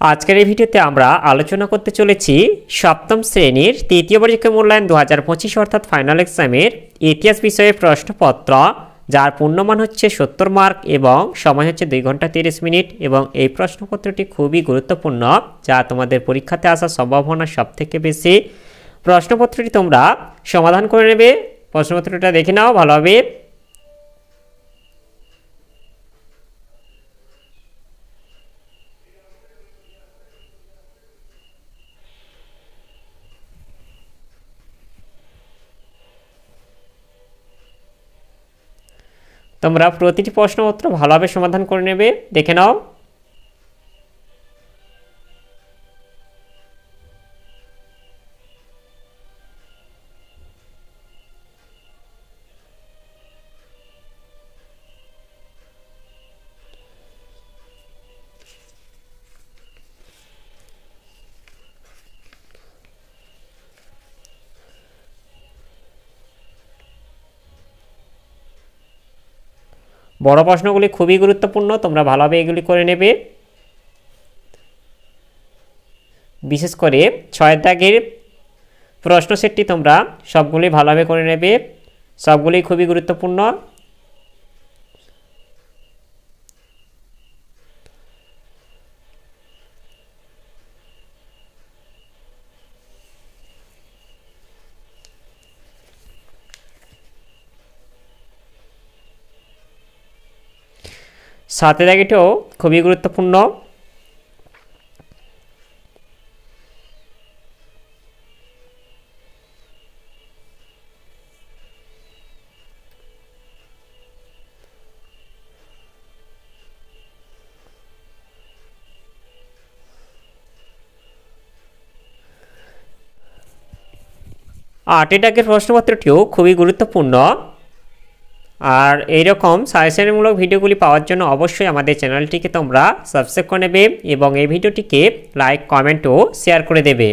আজকের এই ভিডিওতে আমরা আলোচনা করতে চলেছি সপ্তম শ্রেণীর তৃতীয় পরীক্ষা মূল্যায়ন 2025 অর্থাৎ ফাইনাল এক্সামের ইতিহাস বিষয়ে প্রশ্নপত্র, যার পূর্ণমান হচ্ছে 70 মার্ক এবং সময় হচ্ছে 2 ঘন্টা 30 মিনিট। এবং এই প্রশ্নপত্রটি খুবই গুরুত্বপূর্ণ, যা তোমাদের পরীক্ষাতে আসার সম্ভাবনা সবথেকে বেশি। প্রশ্নপত্রটি তোমরা সমাধান করে নেবে। প্রশ্নপত্রটা দেখে নাও ভালোভাবে। তোমরা প্রতিটি প্রশ্নপত্র ভালোভাবে সমাধান করে নেবে, দেখে নাও। বড় প্রশ্নগুলি খুবই গুরুত্বপূর্ণ, তোমরা ভালোভাবে এগুলি করে নেবে। বিশেষ করে 6 দাগের প্রশ্ন সেটটি তোমরা সবগুলি ভালোভাবে করে নেবে, সবগুলি খুবই গুরুত্বপূর্ণ। সাথে দাগেটাও খুবই গুরুত্বপূর্ণ। আটের দাগের প্রশ্নপত্রটিও খুবই গুরুত্বপূর্ণ। আর এইরকম সাজেশনমূলক ভিডিওগুলি পাওয়ার জন্য অবশ্যই আমাদের চ্যানেলটিকে তোমরা সাবস্ক্রাইব করে নেবে এবং এই ভিডিওটিকে লাইক, কমেন্ট ও শেয়ার করে দেবে।